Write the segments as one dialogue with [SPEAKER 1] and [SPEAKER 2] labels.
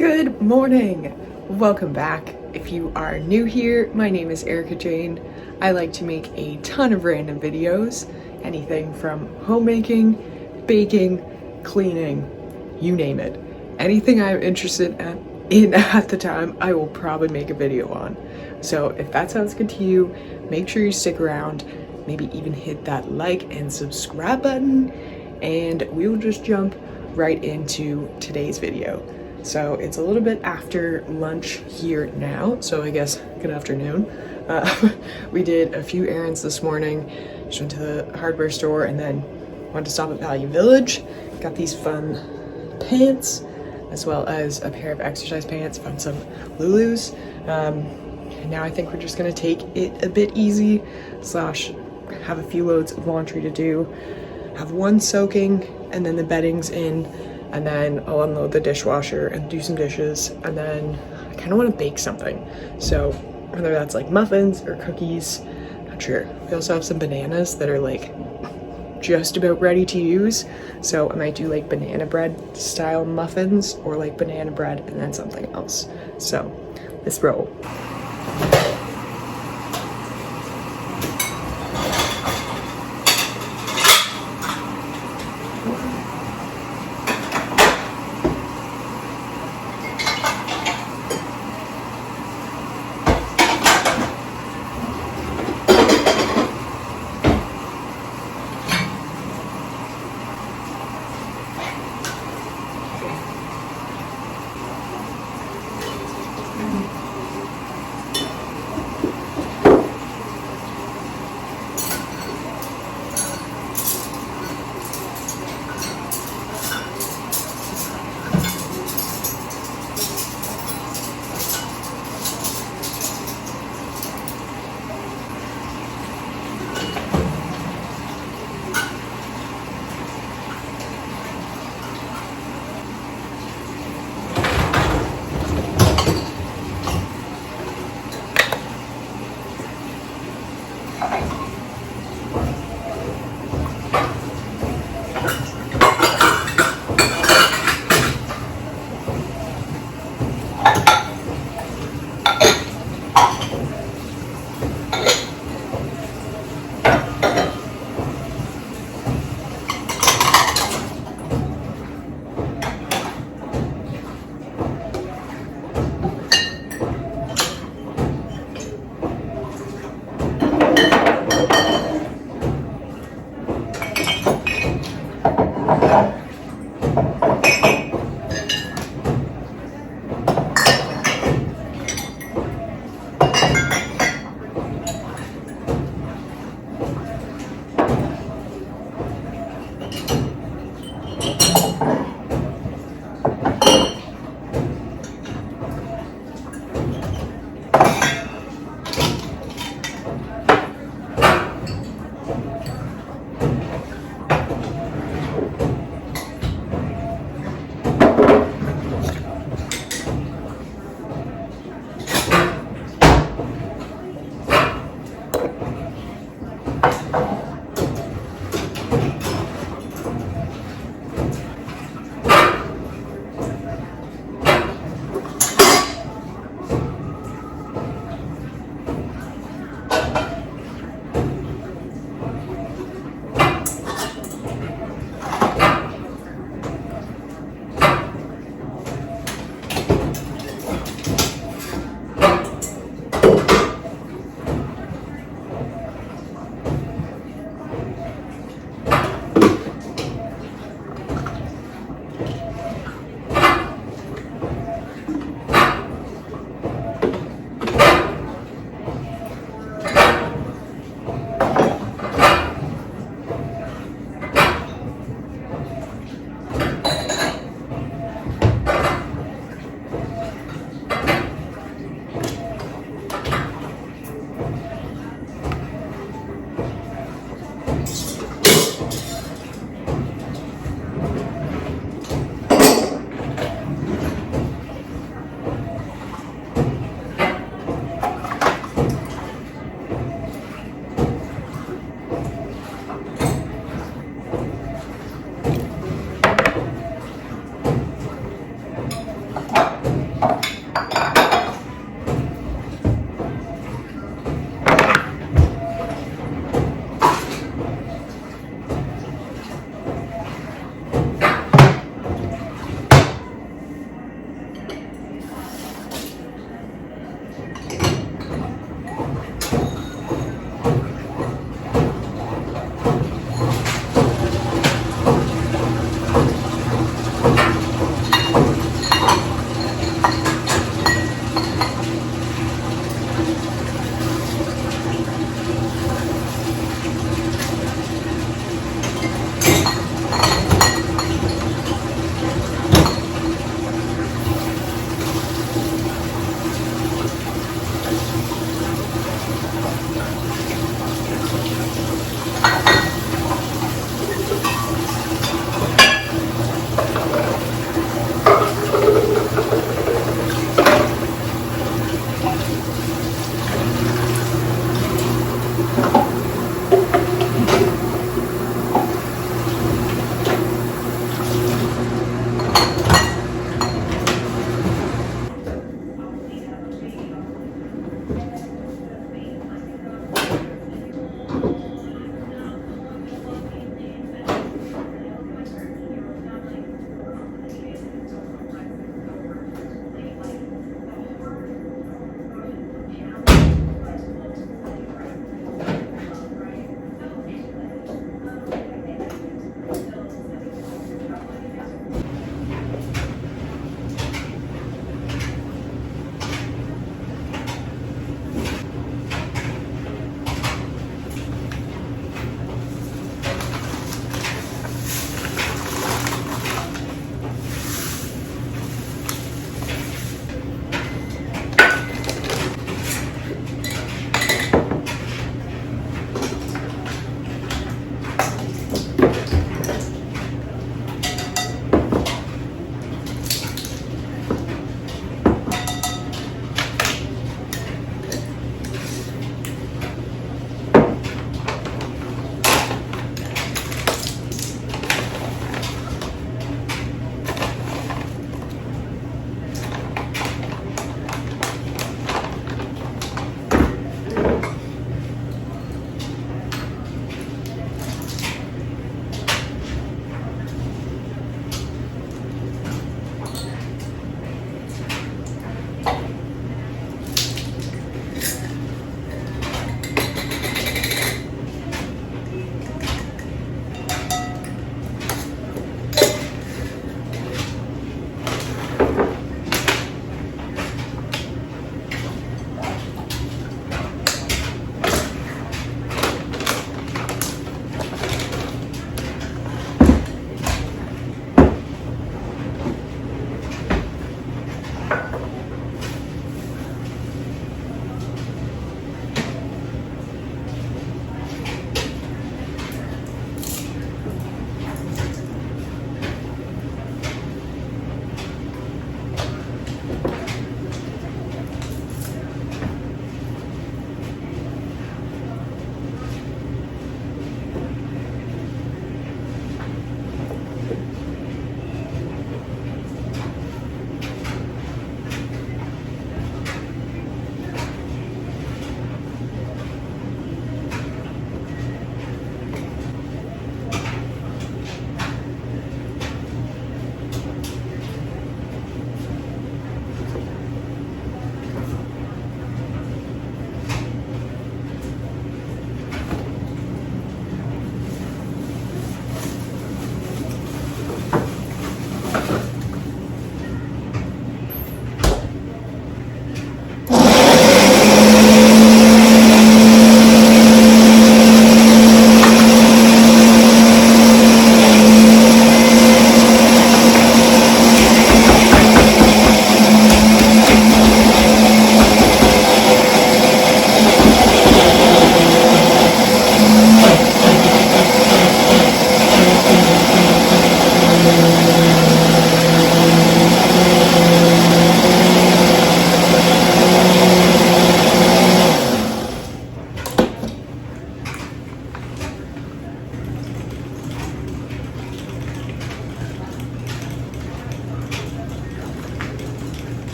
[SPEAKER 1] Good morning! Welcome back. If you are new here, my name is Erika Jane. I like to make a ton of random videos, anything from homemaking, baking, cleaning, you name it. Anything I'm interested in at the time, I will probably make a video on. So if that sounds good to you, make sure you stick around, maybe even hit that like and subscribe button, and we will just jump right into today's video. So it's a little bit after lunch here now, so I guess good afternoon. We did a few errands this morning, just went to the hardware store and then went to stop at Value Village. Got these fun pants, as well as a pair of exercise pants from some Lulus. And now I think we're just gonna take it a bit easy, slash have a few loads of laundry to do, have one soaking, and then the bedding's in, and then I'll unload the dishwasher and do some dishes, and then I kind of want to bake something. So whether that's like muffins or cookies, not sure. We also have some bananas that are like just about ready to use, so I might do like banana bread style muffins or like banana bread and then something else. So let's roll.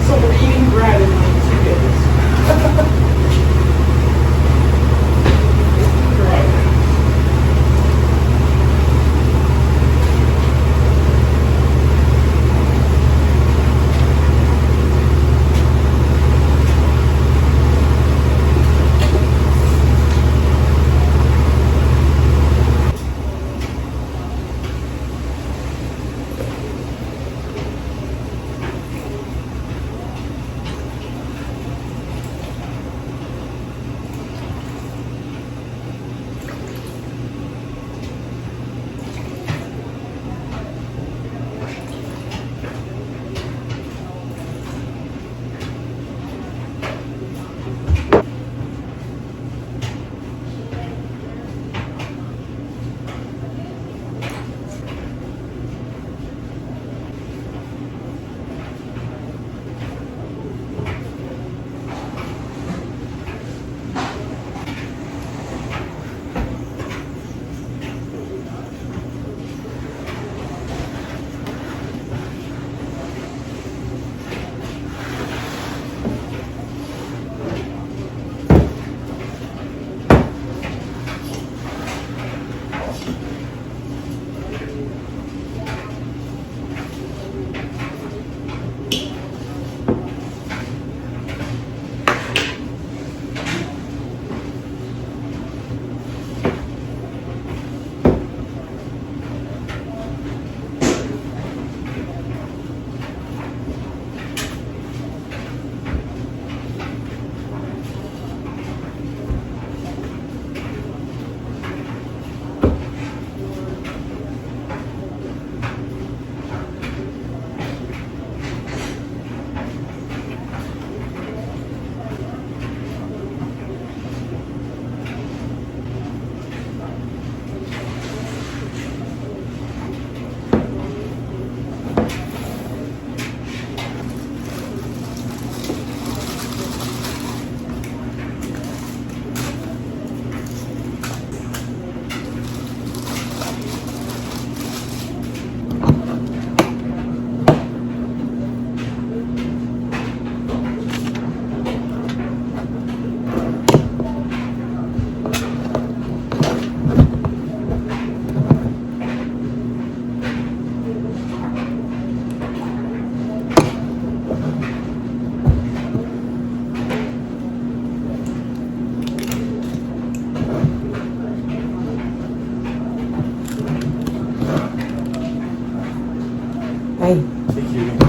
[SPEAKER 1] So we're eating bread in like 2 days. Right. Hey.
[SPEAKER 2] Thank you.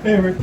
[SPEAKER 2] Hey, Rick.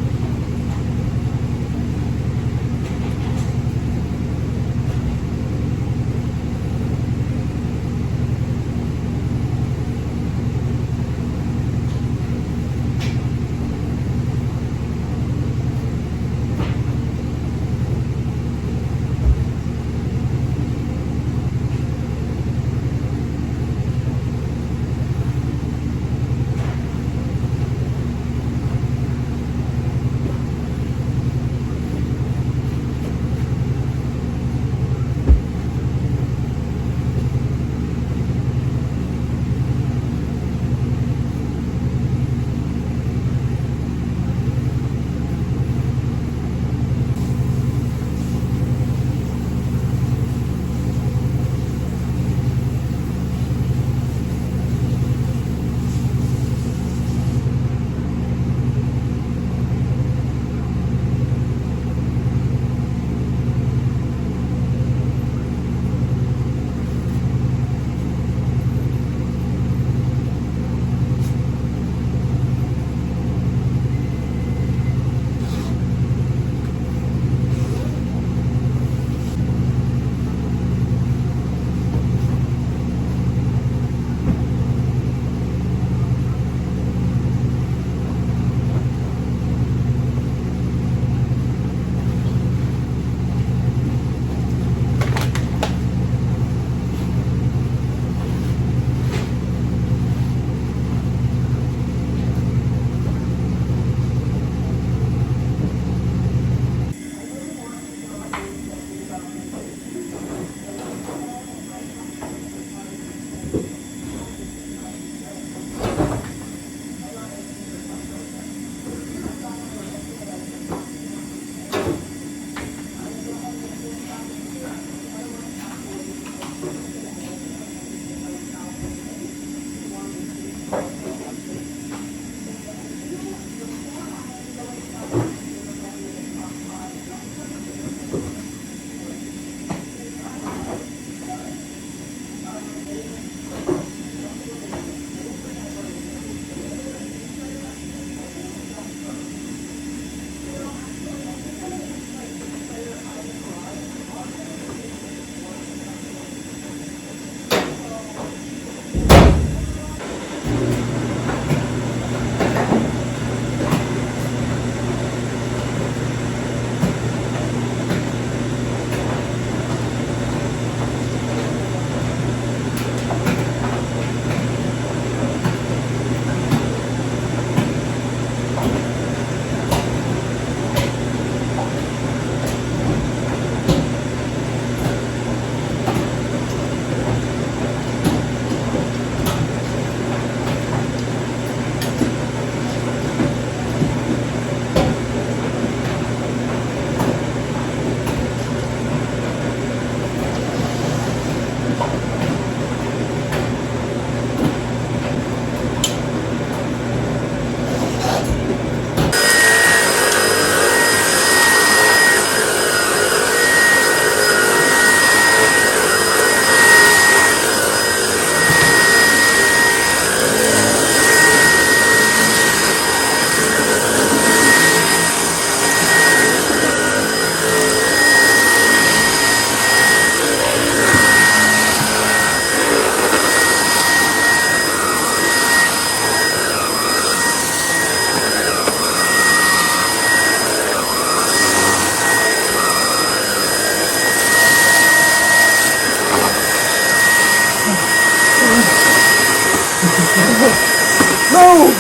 [SPEAKER 1] No!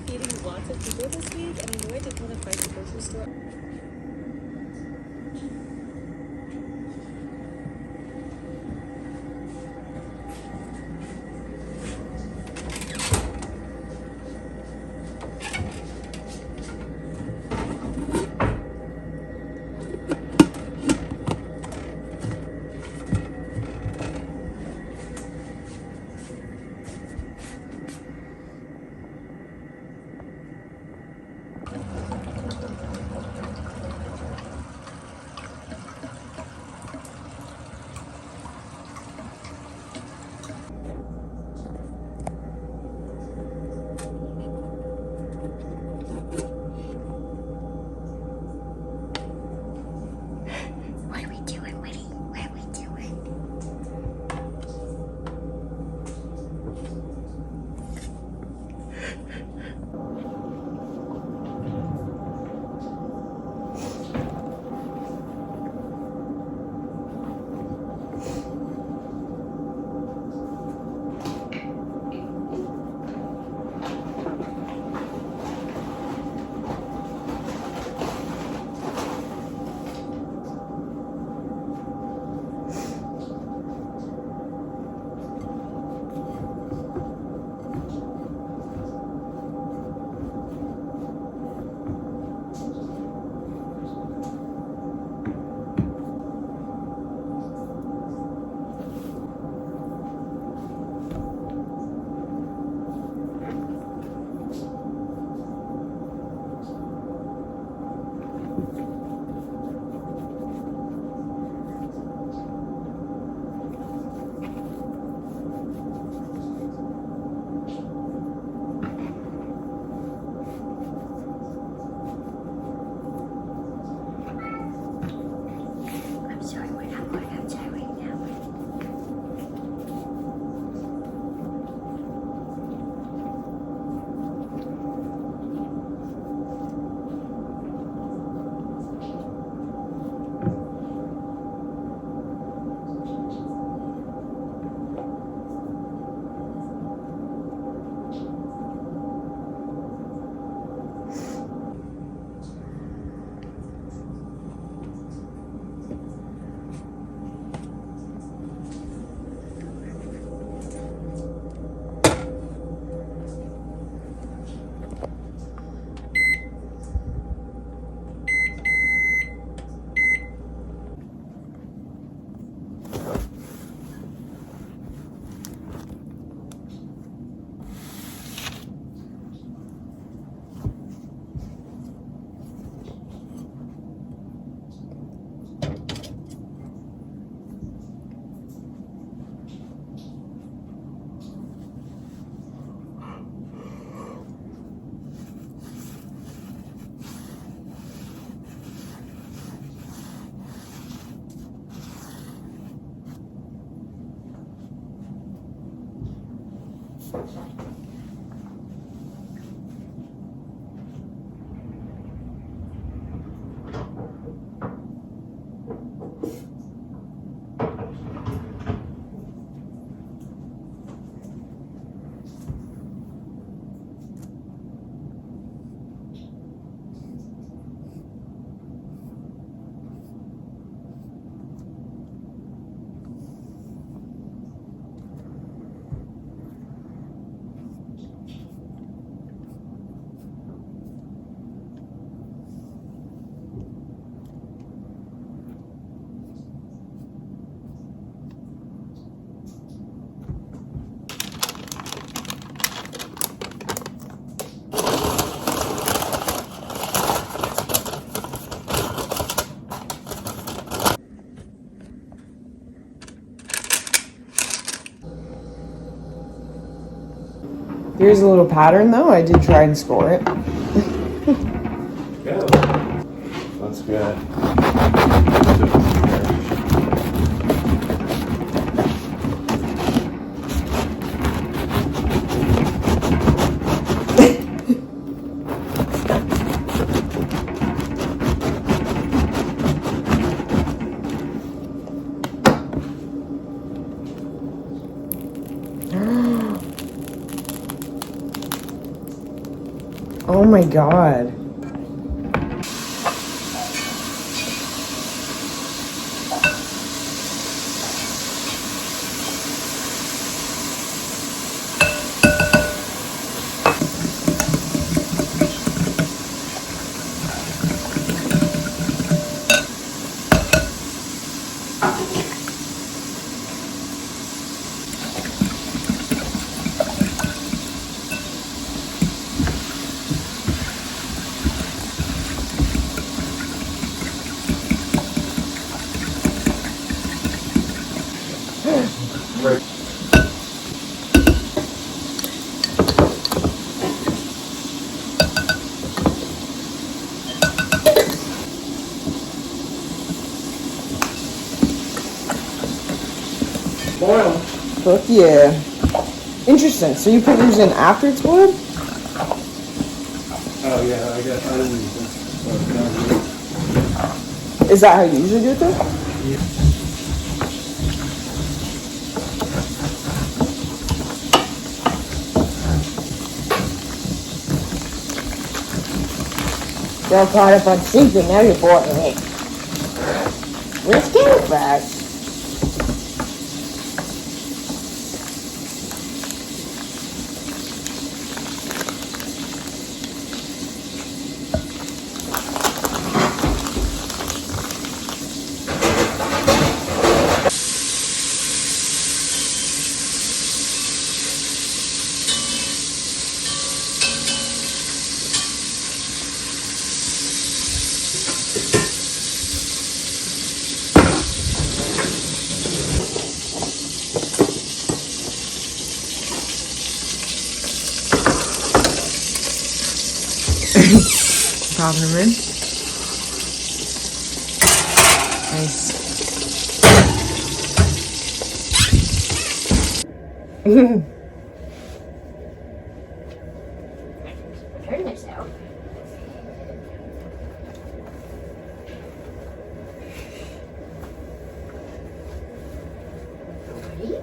[SPEAKER 3] Feeding lots of people this week, and I know I didn't want to fight the grocery store.
[SPEAKER 1] Here's a little pattern though. I did try and score it.
[SPEAKER 2] Good. That's good.
[SPEAKER 1] Oh my god.
[SPEAKER 2] Boil.
[SPEAKER 1] Fuck yeah. Interesting. So you put yours in after it's boiled?
[SPEAKER 2] Oh yeah, I guess I didn't use this.
[SPEAKER 1] Is that how you usually do it though?
[SPEAKER 2] Yeah.
[SPEAKER 1] You're caught up on sleeping, now you're boring me. Let's get it back. Popping them in. Nice.
[SPEAKER 4] Turn this out. Ready?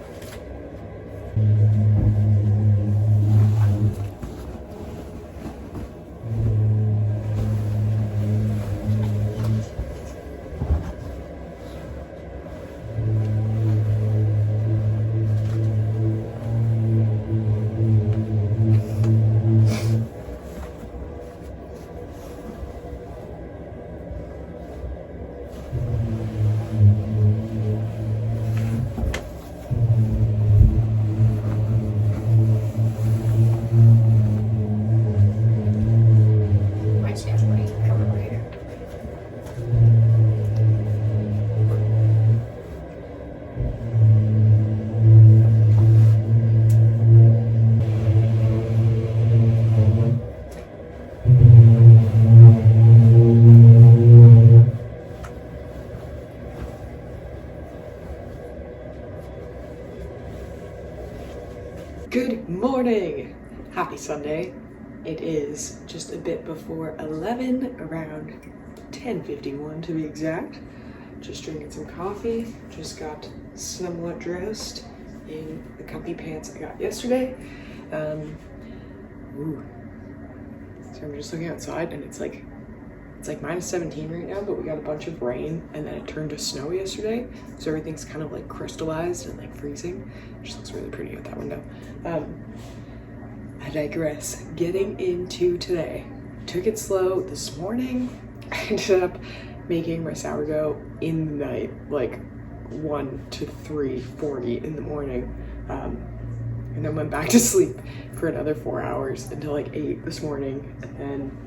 [SPEAKER 1] Good morning! Happy Sunday. It is just a bit before 11, around 10:51 to be exact. Just drinking some coffee, just got somewhat dressed in the comfy pants I got yesterday. So I'm just looking outside and it's like minus 17 right now, but we got a bunch of rain and then it turned to snow yesterday. So everything's kind of like crystallized and like freezing. It just looks really pretty out that window. I digress. Getting into today. Took it slow this morning. I ended up making my sourdough in the night, like 1 to 3:40 in the morning. And then went back to sleep for another 4 hours until like 8 this morning. And then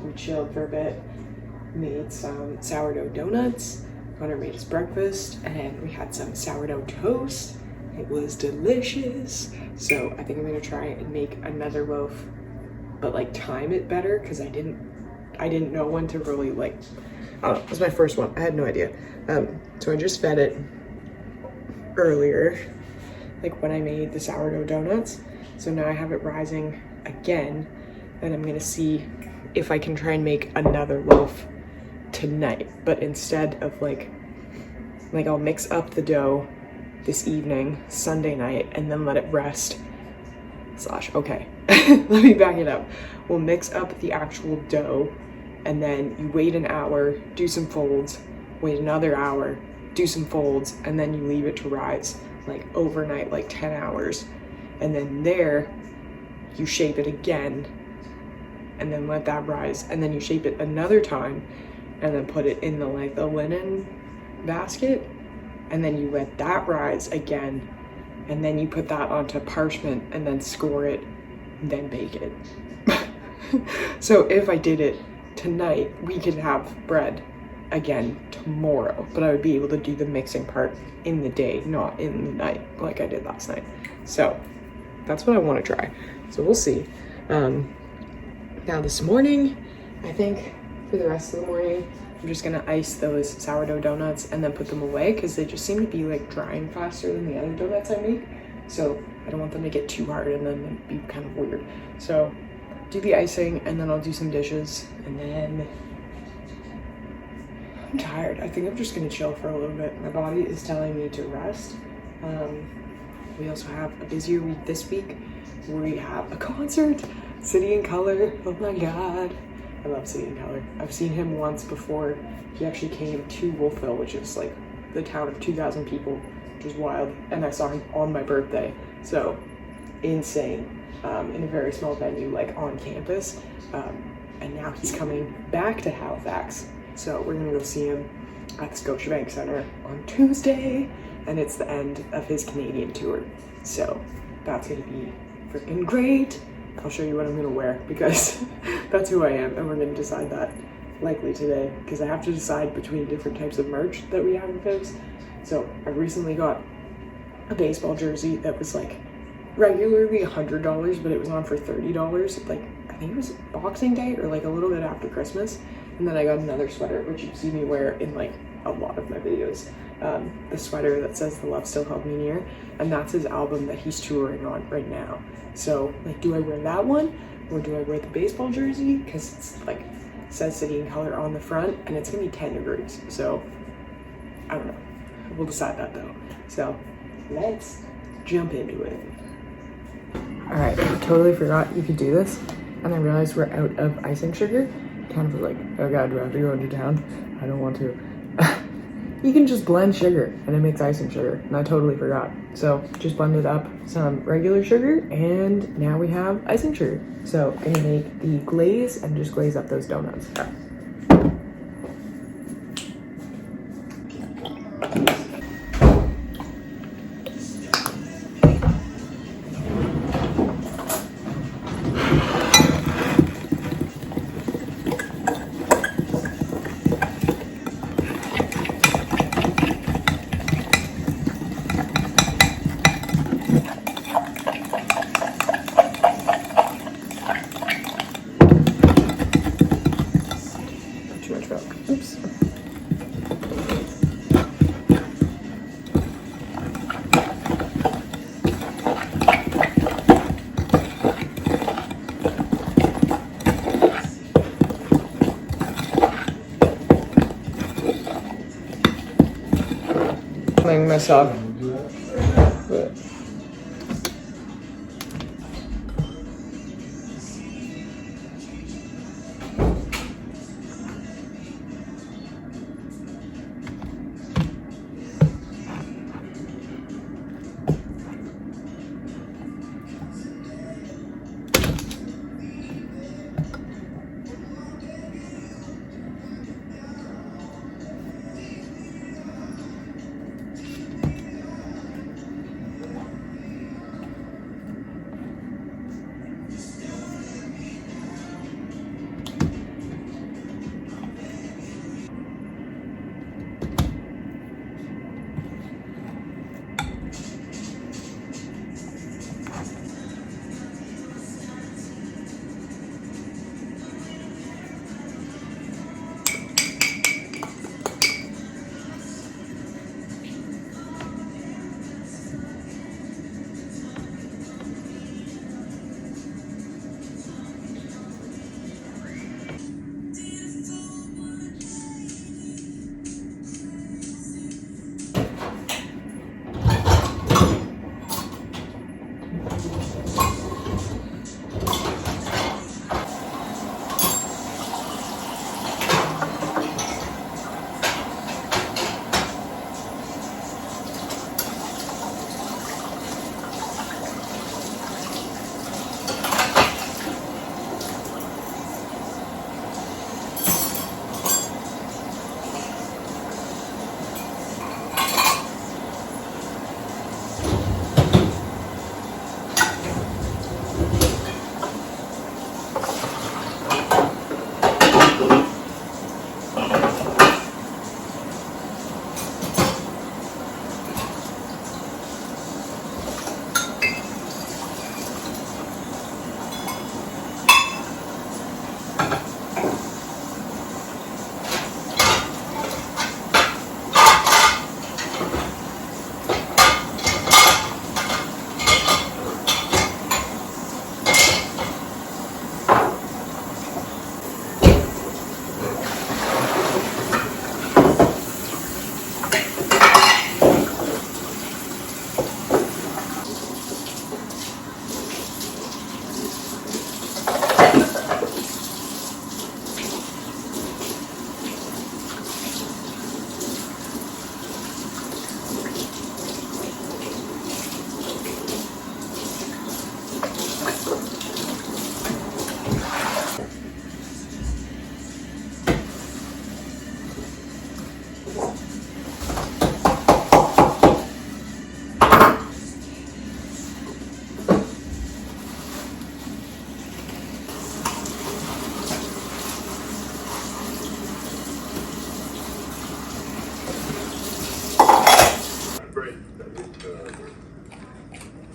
[SPEAKER 1] we chilled for a bit, made some sourdough donuts. Connor made his breakfast, and we had some sourdough toast. It was delicious. So I think I'm gonna try and make another loaf, but like time it better because I didn't know when to really like. Oh, it was my first one. I had no idea. So I just fed it earlier, like when I made the sourdough donuts. So now I have it rising again, and I'm gonna see if I can try and make another loaf tonight, but instead of like I'll mix up the dough this evening, Sunday night, and then let it rest. Okay, let me back it up. We'll mix up the actual dough, and then you wait an hour, do some folds, wait another hour, do some folds, and then you leave it to rise like overnight, like 10 hours. And then there, you shape it again, and then let that rise, and then you shape it another time, and then put it in the linen basket, and then you let that rise again, and then you put that onto parchment and then score it, and then bake it. So if I did it tonight, we could have bread again tomorrow, but I would be able to do the mixing part in the day, not in the night like I did last night. So that's what I want to try. So we'll see. Now this morning, I think for the rest of the morning, I'm just gonna ice those sourdough donuts and then put them away because they just seem to be like drying faster than the other donuts I make. So I don't want them to get too hard and then be kind of weird. So do the icing and then I'll do some dishes, and then I'm tired. I think I'm just gonna chill for a little bit. My body is telling me to rest. We also have a busier week this week. We have a concert, City in Color. Oh my God. I love City in Color. I've seen him once before. He actually came to Wolfville, which is like the town of 2,000 people, which is wild. And I saw him on my birthday. So insane. In a very small venue, like on campus. And now he's coming back to Halifax. So we're gonna go see him at the Scotiabank Center on Tuesday. And it's the end of his Canadian tour. So that's gonna be freaking great. I'll show you what I'm gonna wear because that's who I am, and we're gonna decide that likely today because I have to decide between different types of merch that we have in Fibs. So I recently got a baseball jersey that was like regularly $100, but it was on for $30. Like I think it was Boxing Day or like a little bit after Christmas. And then I got another sweater, which you see me wear in like a lot of my videos. The sweater that says "The Love Still Held Me Near," and that's his album that he's touring on right now. So like, do I wear that one or do I wear the baseball jersey? Because it's like says City in Color on the front and it's gonna be 10 degrees. So I don't know. We'll decide that though. So let's jump into it. All right, I totally forgot you could do this, and I realized we're out of icing sugar. Kind of like, oh God, do I have to go into town? I don't want to. You can just blend sugar and it makes icing sugar, and I totally forgot. So just blended up some regular sugar and now we have icing sugar. So I'm gonna make the glaze and just glaze up those donuts. filming myself. But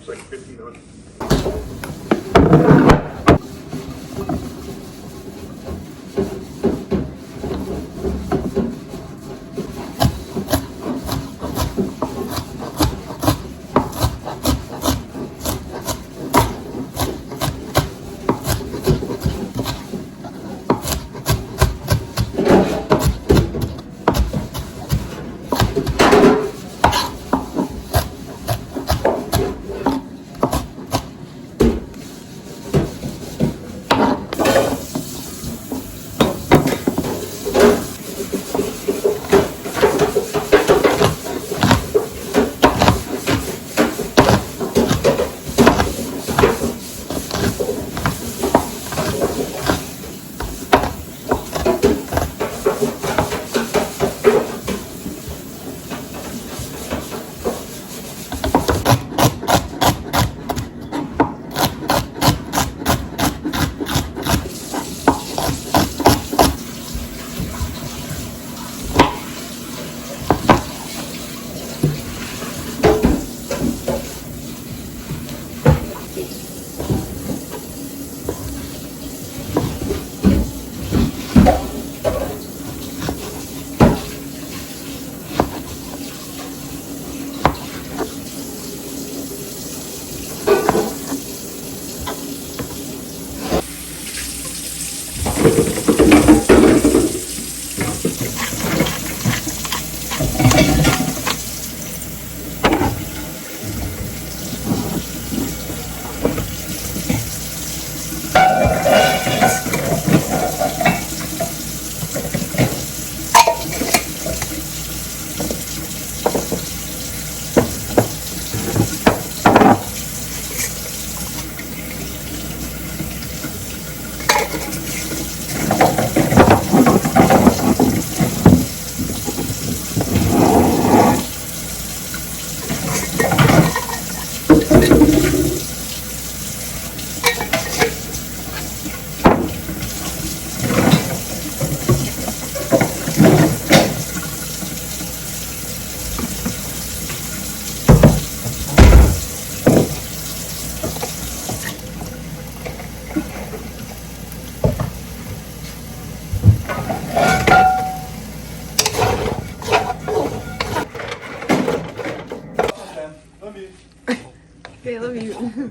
[SPEAKER 5] It's like 1500.
[SPEAKER 1] Okay, I love you.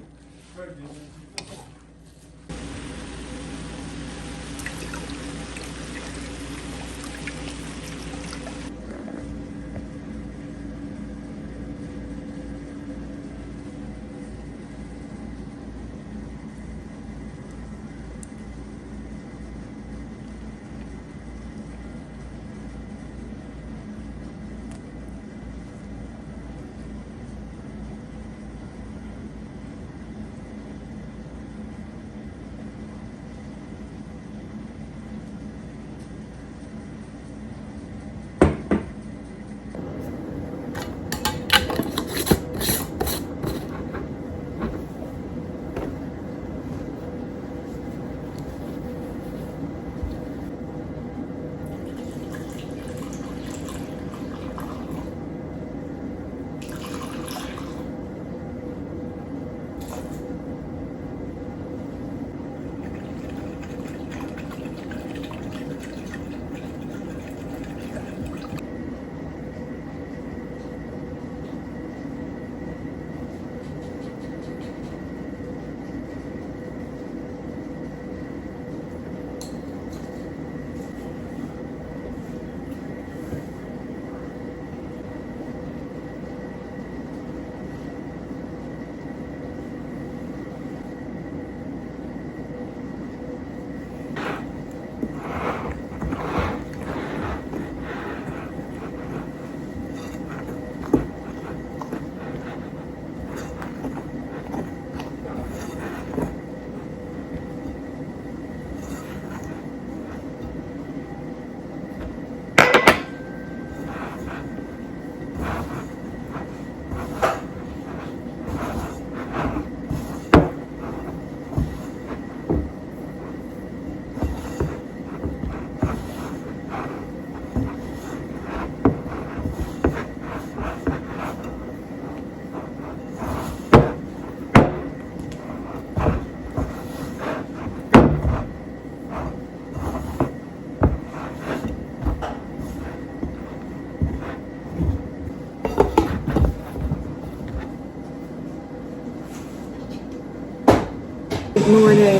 [SPEAKER 1] Good morning.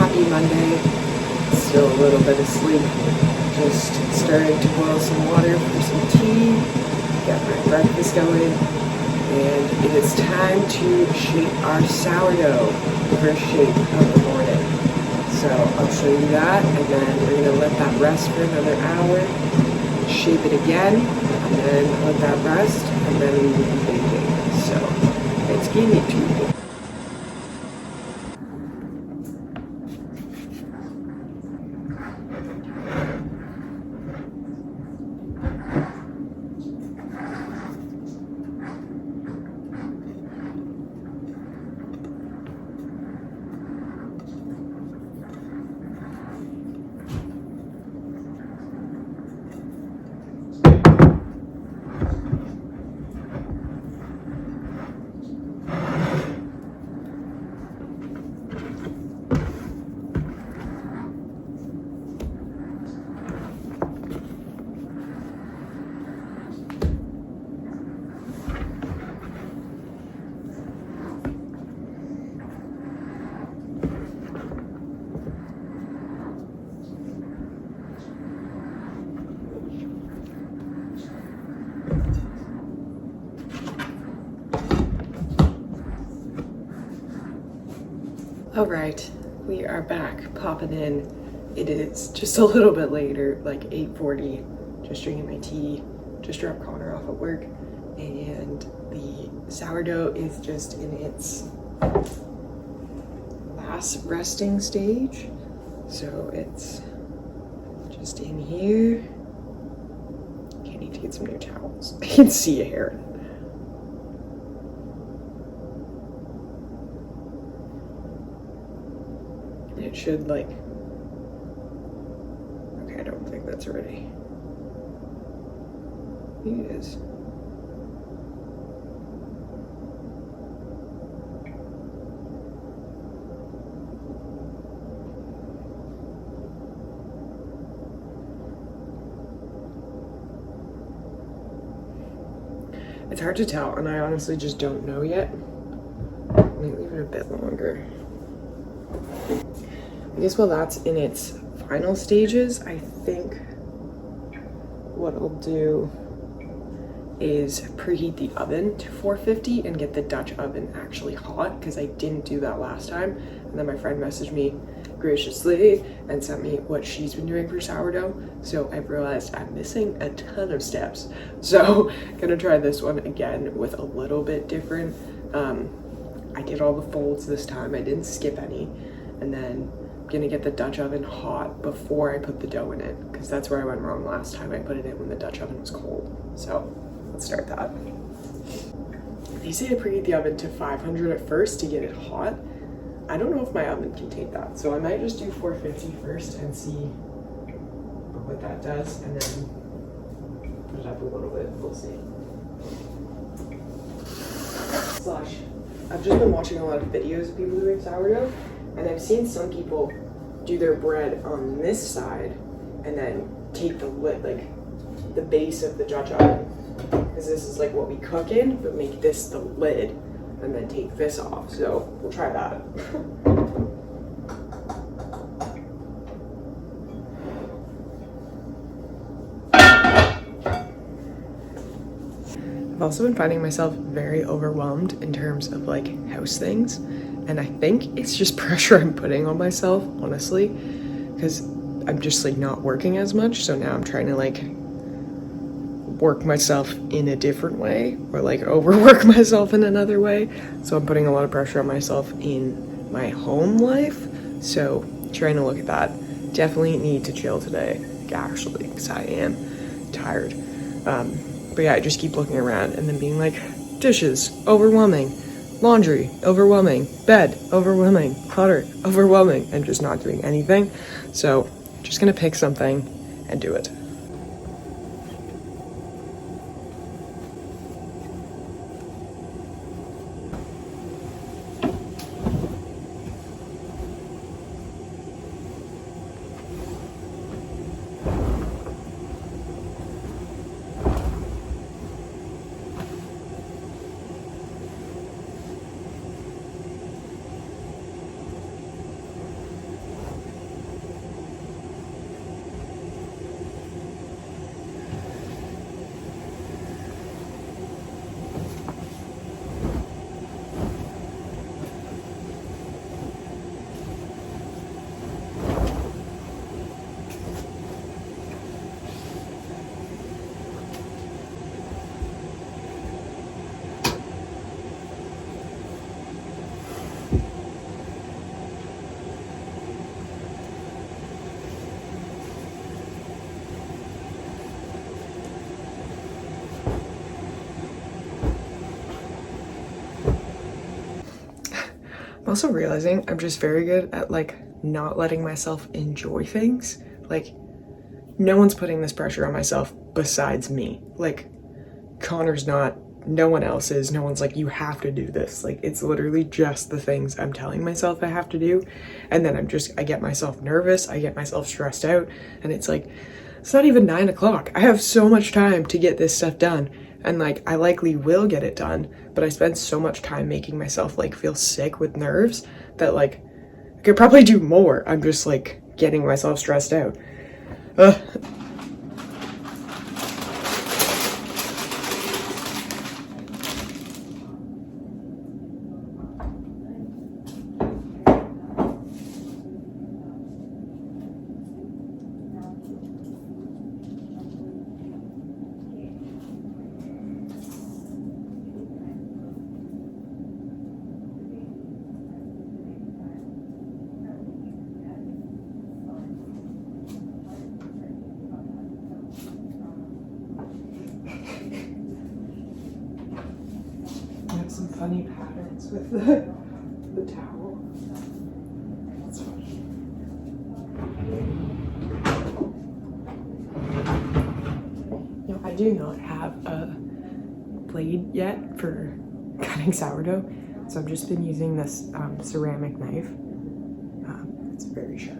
[SPEAKER 1] Happy Monday. Still a little bit asleep. Just starting to boil some water for some tea. Got my breakfast going. And it is time to shape our sourdough. The first shape of the morning. So I'll show you that, and then we're going to let that rest for another hour. Shape it again, and then let that rest, and then we will be baking. So it's game Tuesday. All right, we are back popping in. It is just a little bit later, like 8:40, just drinking my tea, just dropped Connor off at work, and the sourdough is just in its last resting stage. So it's just in here. Okay, I need to get some new towels. I can see a hair. It should like, okay, I don't think that's ready. It is. It's hard to tell, and I honestly just don't know yet. might leave it a bit longer. I guess while that's in its final stages, I think what I'll do is preheat the oven to 450 and get the Dutch oven actually hot, because I didn't do that last time. And then my friend messaged me graciously and sent me what she's been doing for sourdough. So I've realized I'm missing a ton of steps. So gonna try this one again with a little bit different. I did all the folds this time. I didn't skip any. And then I'm gonna get the Dutch oven hot before I put the dough in it, because that's where I went wrong last time. I put it in when the Dutch oven was cold. So let's start that. They say to preheat the oven to 500 at first to get it hot. I don't know if my oven can take that, so I might just do 450 first and see what that does, and then put it up a little bit. We'll see. Slash, I've just been watching a lot of videos of people doing sourdough, and I've seen some people do their bread on this side and then take the lid, like the base of the Dutch oven, because this is like what we cook in, but make this the lid and then take this off. So we'll try that. I've also been finding myself very overwhelmed in terms of like house things, and I think it's just pressure I'm putting on myself, honestly, because I'm just like not working as much. So now I'm trying to like work myself in a different way, or like overwork myself in another way. So I'm putting a lot of pressure on myself in my home life. So trying to look at that. Definitely need to chill today, actually, because I am tired. But yeah, I just keep looking around and then being like, dishes, overwhelming, laundry, overwhelming, bed, overwhelming, clutter, overwhelming, and just not doing anything. So just gonna pick something and do it. I'm also realizing I'm just very good at like not letting myself enjoy things. Like, no one's putting this pressure on myself besides me. Like, Connor's not, no one else is, no one's like, you have to do this. Like, it's literally just the things I'm telling myself I have to do. And then I get myself nervous, I get myself stressed out, and it's like, it's not even 9 o'clock. I have so much time to get this stuff done. And like, I likely will get it done, but I spend so much time making myself like feel sick with nerves that like, I could probably do more. I'm just like getting myself stressed out. Some funny patterns with the towel. That's funny. You know, I do not have a blade yet for cutting sourdough, so I've just been using this ceramic knife. It's very sharp.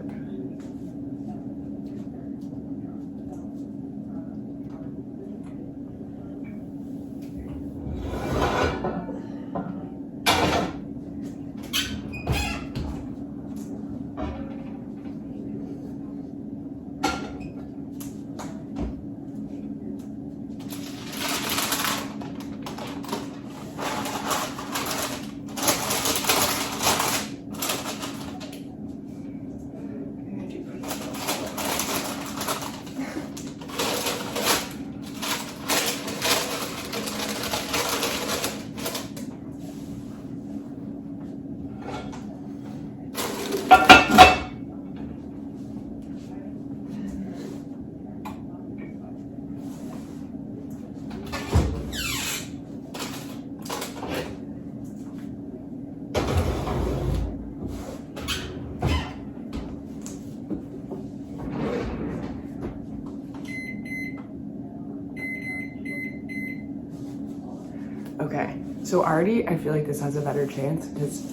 [SPEAKER 1] Okay, so already I feel like this has a better chance because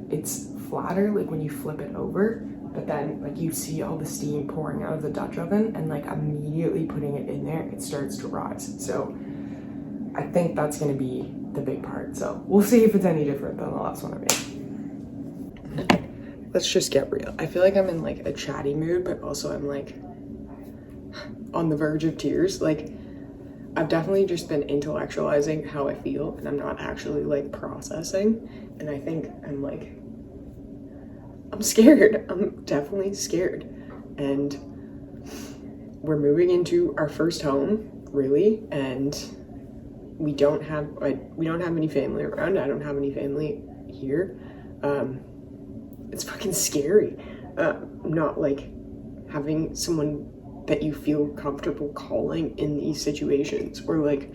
[SPEAKER 1] it's flatter like when you flip it over, but then like you see all the steam pouring out of the Dutch oven and like immediately putting it in there, it starts to rise. So I think that's gonna be the big part. So we'll see if it's any different than the last one I made. Let's just get real. I feel like I'm in like a chatty mood, but also I'm like on the verge of tears. Like I've definitely just been intellectualizing how I feel and I'm not actually like processing. And I think I'm scared. I'm definitely scared. And we're moving into our first home, really, and we don't have any family around. I don't have any family here. It's fucking scary. Not like having someone that you feel comfortable calling in these situations, or like,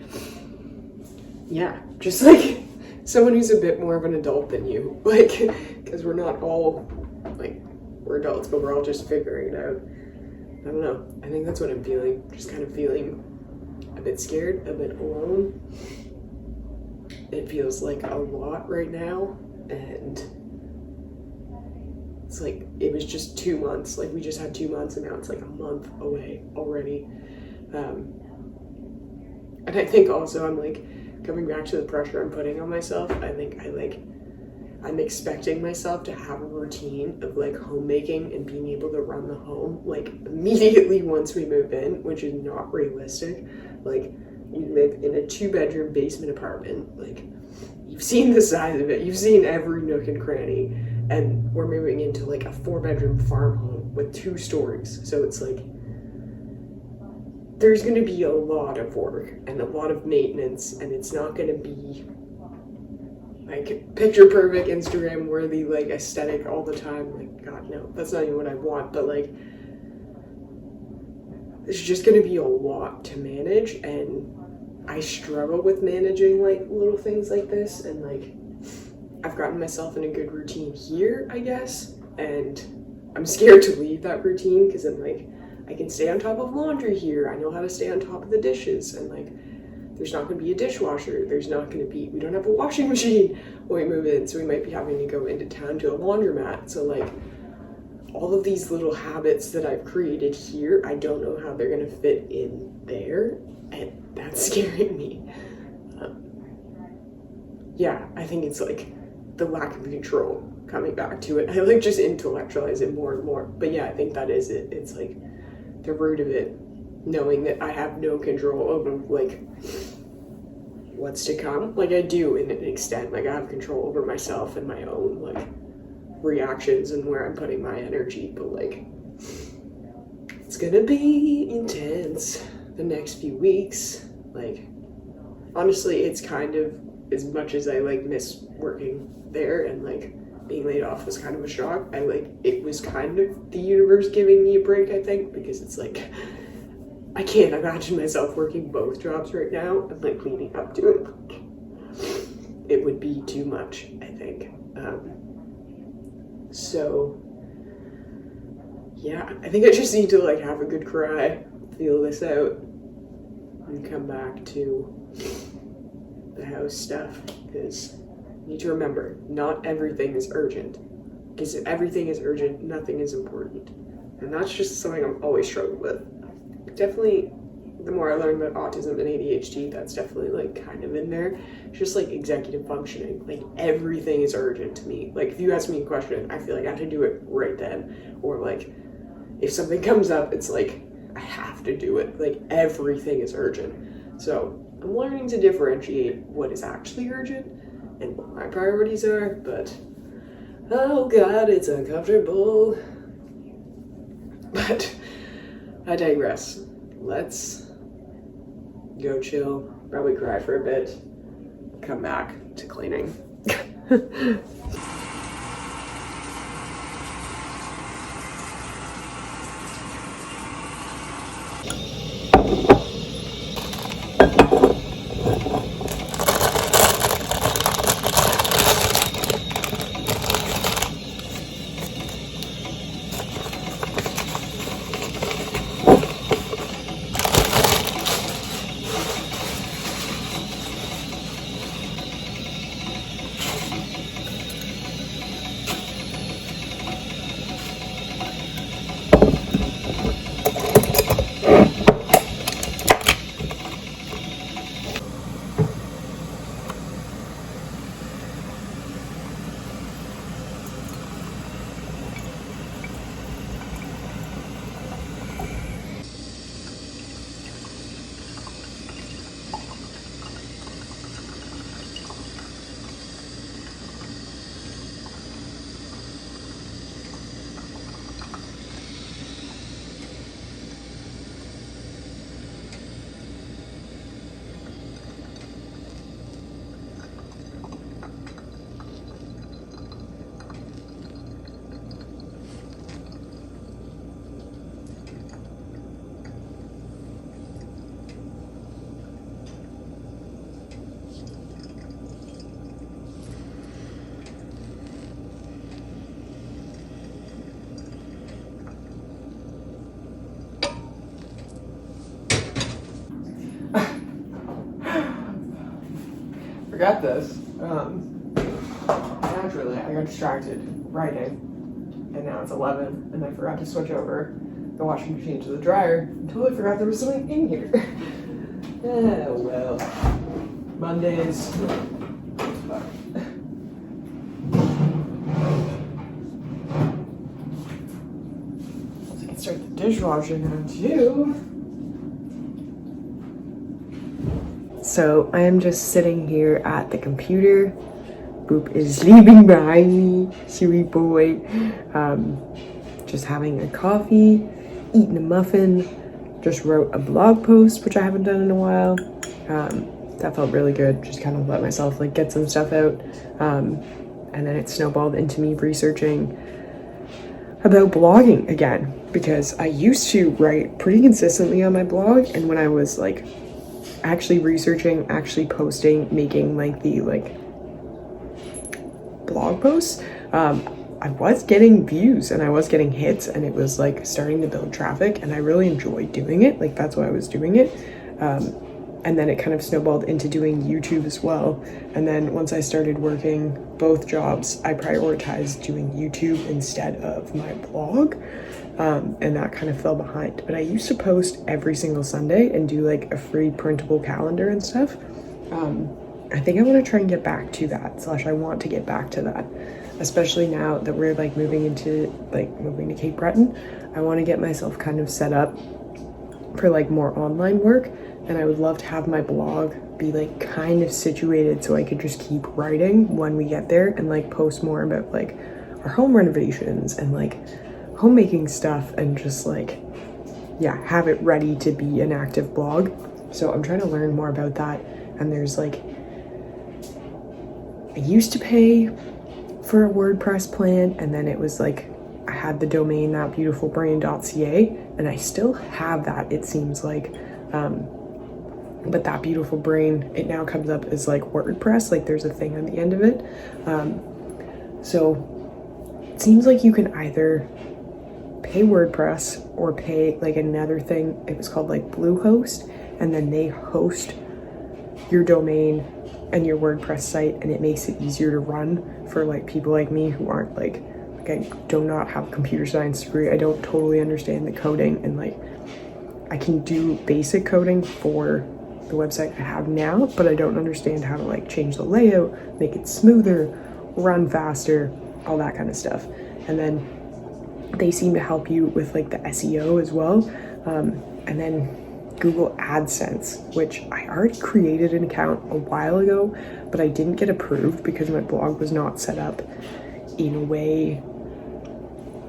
[SPEAKER 1] yeah, just like someone who's a bit more of an adult than you, like, because we're not all like, we're adults, but we're all just figuring it out. I don't know. I think that's what I'm feeling. Just kind of feeling a bit scared, a bit alone. It feels like a lot right now, and it's like, it was just 2 months. Like, we just had 2 months, and now it's like a month away already. And I think also I'm like, coming back to the pressure I'm putting on myself, I think I'm expecting myself to have a routine of like homemaking and being able to run the home like immediately once we move in, which is not realistic. Like, we live in a 2-bedroom basement apartment. Like, you've seen the size of it, you've seen every nook and cranny, and we're moving into like a 4-bedroom farm home with 2 stories. So it's like, there's gonna be a lot of work and a lot of maintenance, and it's not gonna be like picture perfect, Instagram worthy, like aesthetic all the time. Like, God, no, that's not even what I want. But like, it's just gonna be a lot to manage, and I struggle with managing like little things like this. And like, I've gotten myself in a good routine here, I guess, and I'm scared to leave that routine because I'm like, I can stay on top of laundry here. I know how to stay on top of the dishes, and like, there's not going to be a dishwasher. We don't have a washing machine when we move in, so we might be having to go into town to a laundromat. So like, all of these little habits that I've created here, I don't know how they're going to fit in there, and that's scaring me. Yeah, I think it's like the lack of control coming back to it. I like just intellectualize it more and more. But yeah, I think that is it. It's like the root of it, knowing that I have no control over like what's to come. Like, I do in an extent, like I have control over myself and my own like reactions and where I'm putting my energy, but like, it's gonna be intense the next few weeks. Like, honestly, it's kind of, as much as I like miss working there and like being laid off was kind of a shock, it was kind of the universe giving me a break, I think, because it's like, I can't imagine myself working both jobs right now and like leading up to it. It would be too much, I think. So yeah, I think I just need to like have a good cry, feel this out, and come back to the house stuff, because you need to remember, not everything is urgent. Because if everything is urgent, nothing is important. And that's just something I'm always struggled with. Definitely, the more I learn about autism and ADHD, that's definitely like kind of in there. It's just like executive functioning. Like, everything is urgent to me. Like, if you ask me a question, I feel like I have to do it right then. Or like, if something comes up, it's like, I have to do it. Like, everything is urgent. So I'm learning to differentiate what is actually urgent and what my priorities are, but oh God, it's uncomfortable. But I digress. Let's go chill, probably cry for a bit, come back to cleaning. forget this. Naturally, I got distracted writing, and now it's 11, and I forgot to switch over the washing machine to the dryer until I forgot there was something in here. Oh well. Mondays. I can start the dishwasher now too. So I am just sitting here at the computer. Boop is leaving behind me, sweet boy. Just having a coffee, eating a muffin. Just wrote a blog post, which I haven't done in a while. That felt really good. Just kind of let myself like get some stuff out. And then it snowballed into me researching about blogging again, because I used to write pretty consistently on my blog, and when I was like actually researching, actually posting, making lengthy like blog posts, I was getting views and I was getting hits, and it was like starting to build traffic, and I really enjoyed doing it. Like that's why I was doing it. And then it kind of snowballed into doing YouTube as well. And then once I started working both jobs, I prioritized doing YouTube instead of my blog. And that kind of fell behind. But I used to post every single Sunday and do like a free printable calendar and stuff. I think I want to try and get back to that, / I want to get back to that, especially now that we're like moving to Cape Breton. I want to get myself kind of set up for like more online work, and I would love to have my blog be like kind of situated so I could just keep writing when we get there, and like post more about like our home renovations and like homemaking stuff, and just like, yeah, have it ready to be an active blog. So I'm trying to learn more about that. And there's like, I used to pay for a WordPress plan, and then it was like, I had the domain thatbeautifulbrain.ca, and I still have that, it seems like. But Thatbeautifulbrain, it now comes up as like WordPress, like there's a thing on the end of it. So it seems like you can either pay WordPress or pay like another thing. It was called like Bluehost, and then they host your domain and your WordPress site, and it makes it easier to run for like people like me who aren't like I do not have a computer science degree. I don't totally understand the coding, and like I can do basic coding for the website I have now, but I don't understand how to like change the layout, make it smoother, run faster, all that kind of stuff. And then they seem to help you with like the SEO as well. And then Google AdSense, which I already created an account a while ago, but I didn't get approved because my blog was not set up in a way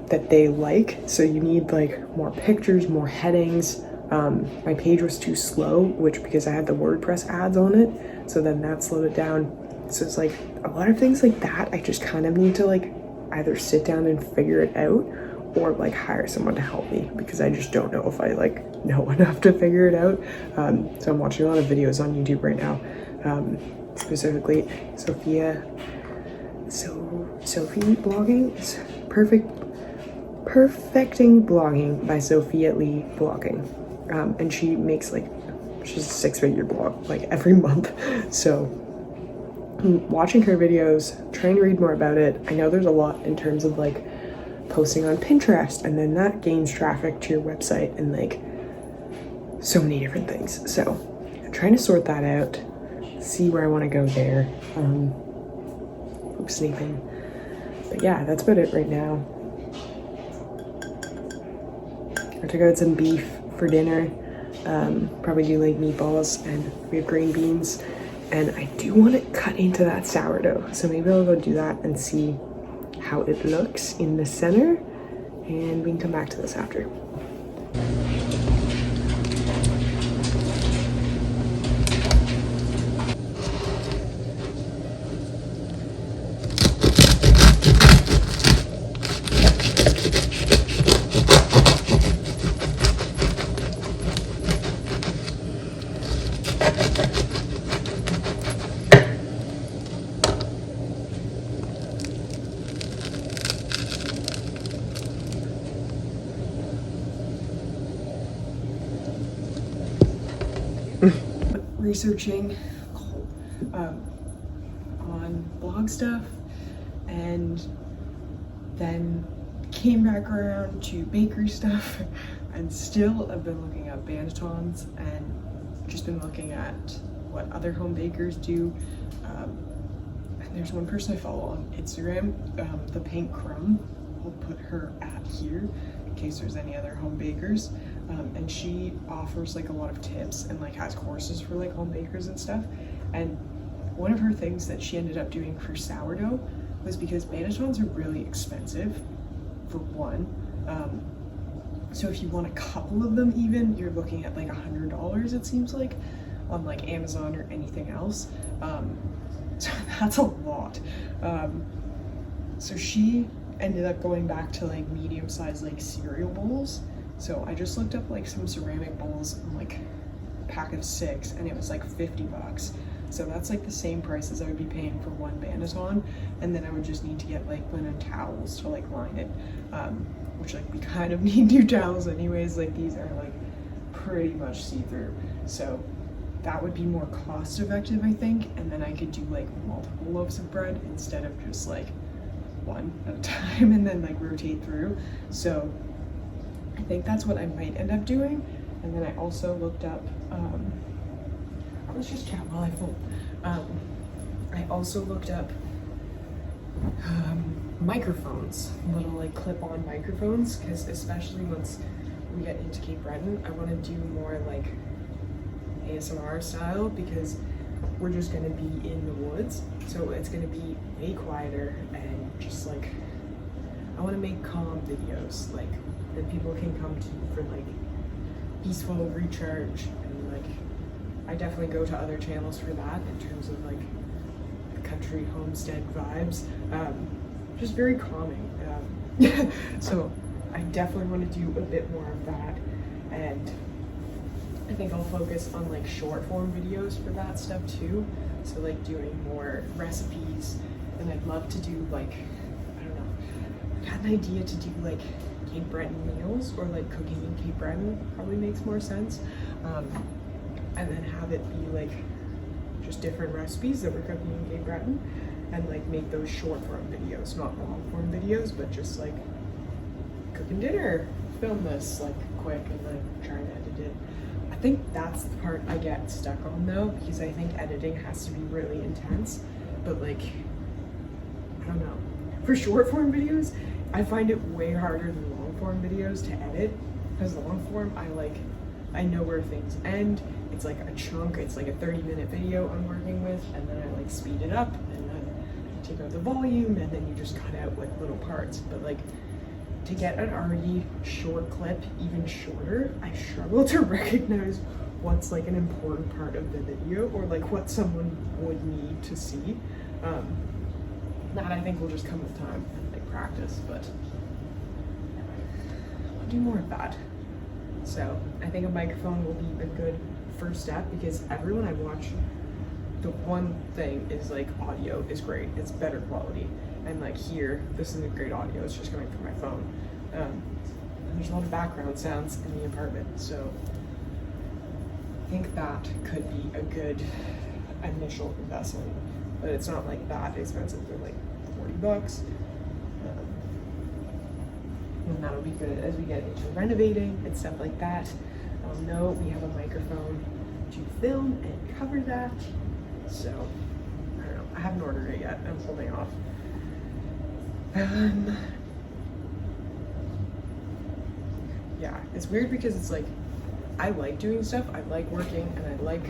[SPEAKER 1] that they like. So you need like more pictures, more headings. My page was too slow, which because I had the WordPress ads on it, so then that slowed it down. So it's like a lot of things like that I just kind of need to like either sit down and figure it out, or like hire someone to help me, because I just don't know if I like know enough to figure it out. So I'm watching a lot of videos on YouTube right now, specifically Sophie blogging. It's perfecting blogging by Sophia Lee blogging. And she makes like, she's a 6-figure blog like every month. So watching her videos, trying to read more about it. I know there's a lot in terms of like posting on Pinterest, and then that gains traffic to your website, and like so many different things. So I'm trying to sort that out, see where I want to go there. I'm sleeping. But yeah, that's about it right now. I took out some beef for dinner. Probably do like meatballs, and we have green beans, and I do want to cut into that sourdough, so maybe I'll go do that and see how it looks in the center, and we can come back to this after. Researching on blog stuff, and then came back around to bakery stuff, and still I've been looking at bantons and just been looking at what other home bakers do. And there's one person I follow on Instagram, the Pink Crumb. I'll put her at here in case there's any other home bakers. And she offers like a lot of tips and like has courses for like home bakers and stuff. And one of her things that she ended up doing for sourdough was, because bantons are really expensive for one. So if you want a couple of them even, you're looking at like $100, it seems like, on like Amazon or anything else. So that's a lot. So she ended up going back to like medium-sized like cereal bowls. So I just looked up like some ceramic bowls, like a pack of 6, and it was like $50. So that's like the same price as I would be paying for one banneton, and then I would just need to get like linen towels to like line it, which like we kind of need new towels anyways. Like these are like pretty much see-through, so that would be more cost effective, I think, and then I could do like multiple loaves of bread instead of just like one at a time and then like rotate through. So I think that's what I might end up doing. And then I also looked up, let's just chat while I fold. I also looked up microphones, little like clip-on microphones, because especially once we get into Cape Breton, I want to do more like ASMR style, because we're just going to be in the woods, so it's going to be way quieter, and just like I want to make calm videos like that people can come to for like peaceful recharge. And like I definitely go to other channels for that in terms of like country homestead vibes, just very calming. So I definitely want to do a bit more of that, and I think I'll focus on like short form videos for that stuff too. So like doing more recipes, and I'd love to do like, I don't know, I got an idea to do like Cape Breton meals, or like cooking in Cape Breton probably makes more sense. And then have it be like just different recipes that we're cooking in Cape Breton, and like make those short form videos, not long form videos, but just like cooking dinner, film this like quick, and then try and edit it. I think that's the part I get stuck on though, because I think editing has to be really intense, but like, I don't know. For short form videos, I find it way harder than long form videos to edit, because long form, I know where things end. It's like a chunk, it's like a 30-minute video I'm working with, and then I like speed it up, and then take out the volume, and then you just cut out like little parts. But like, to get an already short clip even shorter, I struggle to recognize what's like an important part of the video, or like what someone would need to see. That I think will just come with time and like practice, but I'll do more of that. So I think a microphone will be a good first step, because everyone I watch, the one thing is like audio is great, it's better quality. And like here, this isn't great audio, it's just coming from my phone. And there's a lot of background sounds in the apartment, so I think that could be a good initial investment. But it's not like that expensive, they're like $40. And that'll be good as we get into renovating and stuff like that. I'll know we have a microphone to film and cover that. So, I don't know, I haven't ordered it yet, I'm holding off. Yeah, it's weird because it's like, I like doing stuff, I like working, and I like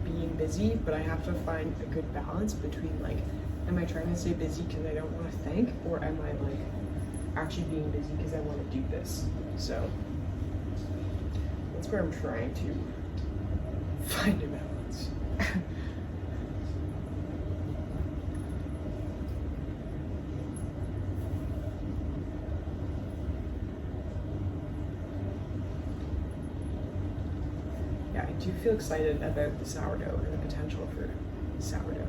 [SPEAKER 1] being busy, but I have to find a good balance between like, am I trying to stay busy because I don't want to think, or am I like actually being busy because I want to do this? So that's where I'm trying to find a balance. Yeah, I do feel excited about the sourdough and the potential for sourdough.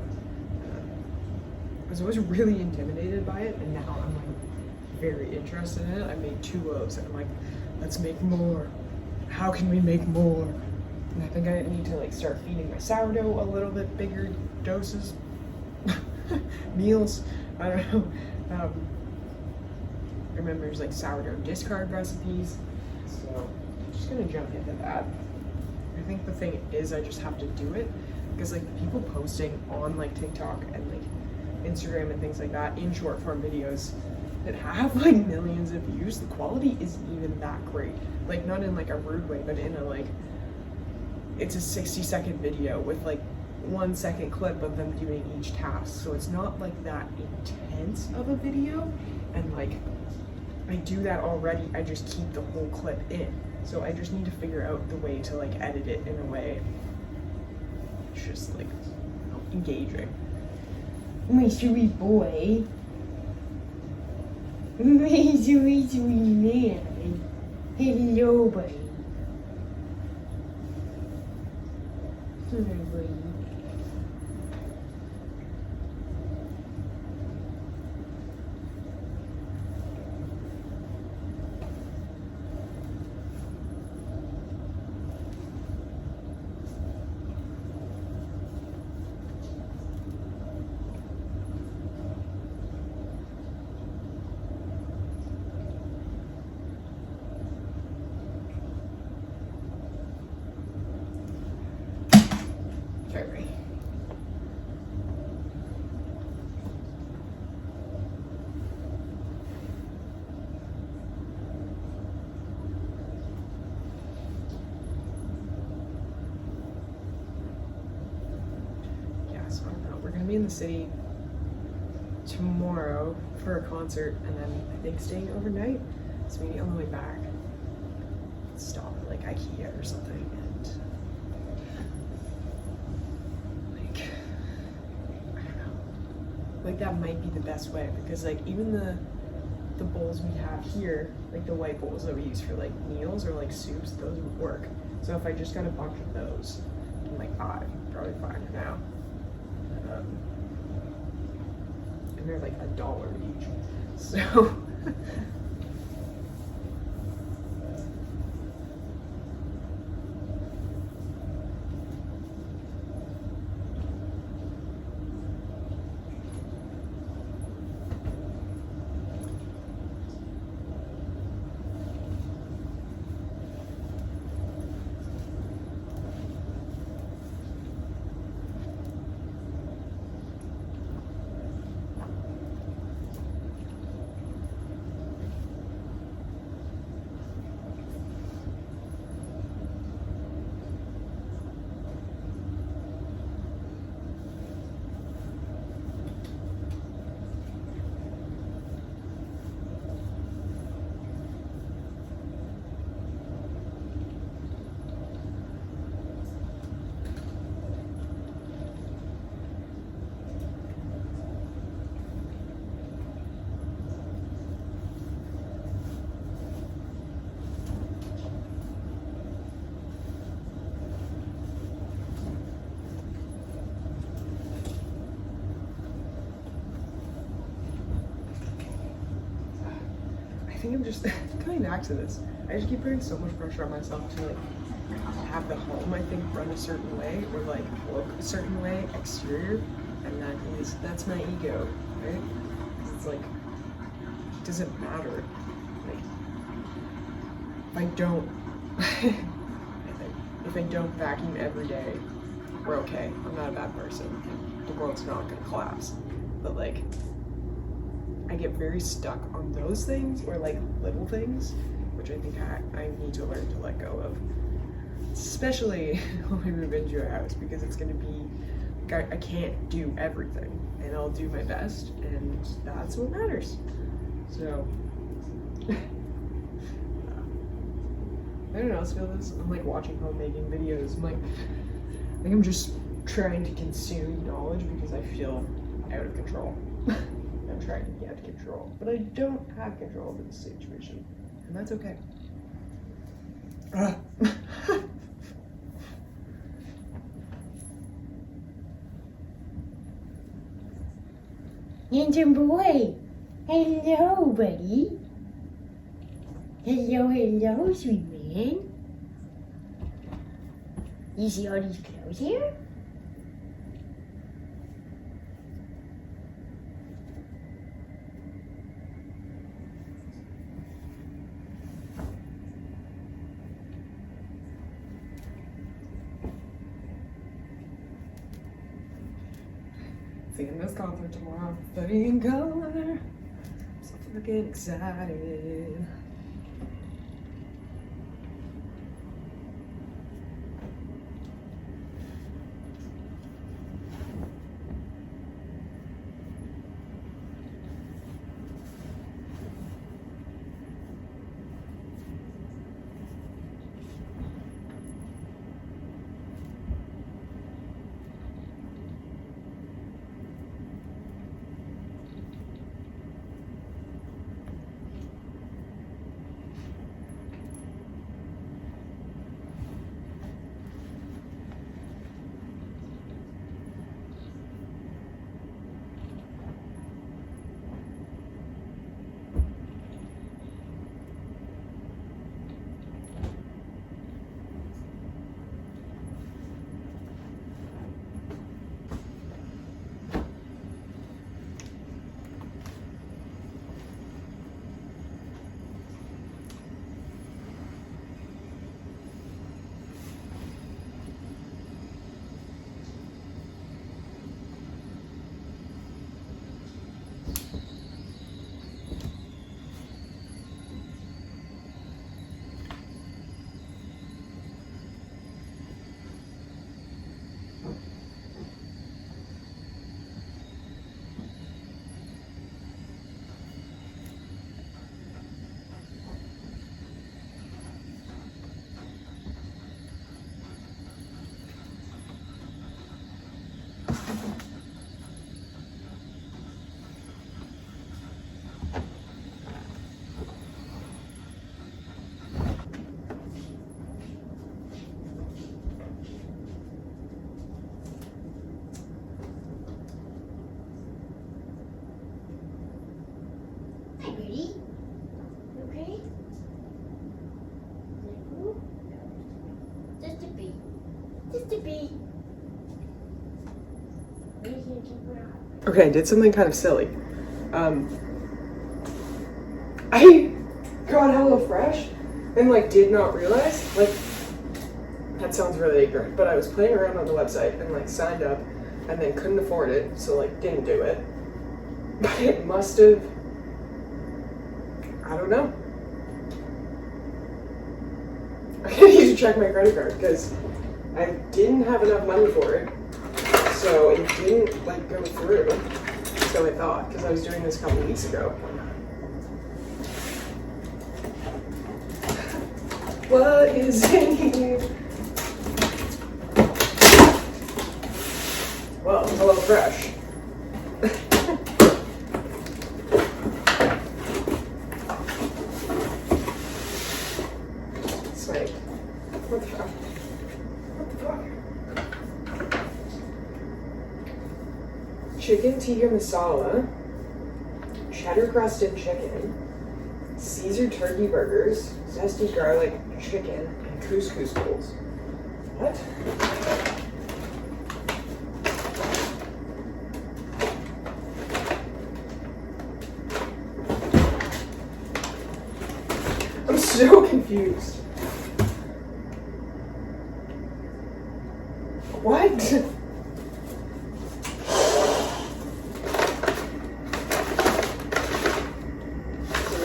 [SPEAKER 1] I was always really intimidated by it, and now I'm like very interested in it. I made 2 loaves, and I'm like, let's make more. How can we make more? And I think I need to like start feeding my sourdough a little bit bigger doses, meals. I don't know. I remember there's like sourdough discard recipes. So I'm just gonna jump into that. I think the thing is I just have to do it because like the people posting on like TikTok and like Instagram and things like that in short form videos that have like millions of views, the quality isn't even that great. Like not in like a rude way, but in a like, it's a 60-second video with like 1 second clip of them doing each task. So it's not like that intense of a video. And like, I do that already, I just keep the whole clip in. So I just need to figure out the way to like edit it in a way it's just like engaging. My sweet boy. My sweet man. Hello, buddy. Hello, buddy. Sorry. Yeah, so I don't know. We're gonna be in the city tomorrow for a concert and then I think staying overnight. So maybe on the way back, stop at like IKEA or something and like, I don't know. Like that might be the best way because like even the bowls we have here, like the white bowls that we use for like meals or like soups, those would work. So if I just got a bunch of those, I'm like, probably fine for now. And they're like $1 each. So I think I'm just coming back to this. I just keep putting so much pressure on myself to like have the home, I think, run a certain way or like look a certain way exterior, and that's my ego, right? It's like, it doesn't matter. Like, if I don't if I don't vacuum every day, we're okay. I'm not a bad person. The world's not gonna collapse. But like, I get very stuck on those things or like little things, which I think I need to learn to let go of. Especially when we move into a house, because it's gonna be, like, I can't do everything, and I'll do my best, and that's what matters. So, I don't know how else to feel this. I'm like watching homemaking videos. I'm like, I think I'm just trying to consume knowledge because I feel out of control. I'm trying to get control, but I don't have control over the situation, and that's okay. Handsome boy, hello, buddy. Hello, sweet man. You see all these clothes here? Seeing this concert tomorrow, Flying Color. I'm so freaking excited.
[SPEAKER 4] Hi, Beauty. You okay? Just a bee. Just a bee. Maybe you can keep her out.
[SPEAKER 1] Okay, I did something kind of silly. I got HelloFresh and like did not realize, like, that sounds really ignorant, but I was playing around on the website and like signed up and then couldn't afford it, so like didn't do it. But it must have, I don't know. I need to check my credit card because I didn't have enough money for it, so it didn't like go through. So I thought, because I was doing this a couple weeks ago. What is in here? Well, HelloFresh. It's like, what the fuck? What the fuck? Chicken tikka masala, cheddar crusted chicken, Caesar turkey burgers, zesty garlic chicken, and couscous bowls. What? I'm so confused. What? So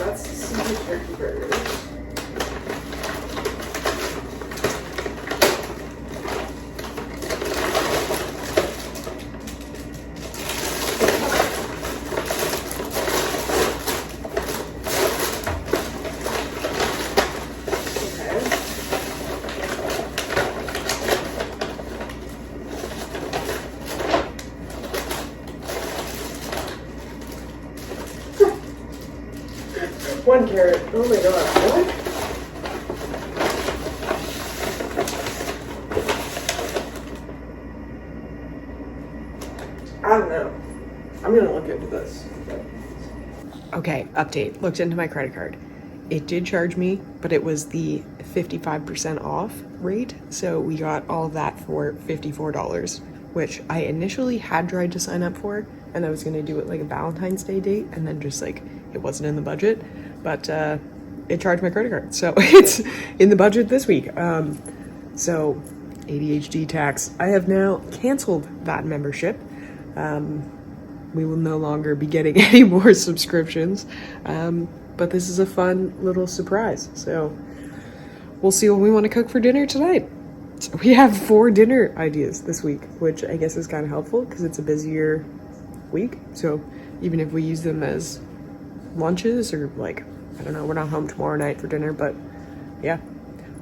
[SPEAKER 1] that's the Caesar turkey burgers. One carrot. Oh my god. What? I don't know. I'm gonna look into this. Okay, update. Looked into my credit card. It did charge me, but it was the 55% off rate. So we got all of that for $54, which I initially had tried to sign up for, and I was gonna do it like a Valentine's Day date, and then just like, it wasn't in the budget. But it charged my credit card, so it's in the budget this week. So ADHD tax. I have now canceled that membership we will no longer be getting any more subscriptions. But this is a fun little surprise. So we'll see what we want to cook for dinner tonight. So we have 4 dinner ideas this week, which I guess is kind of helpful because it's a busier week. So even if we use them as lunches or like, I don't know, we're not home tomorrow night for dinner, but yeah,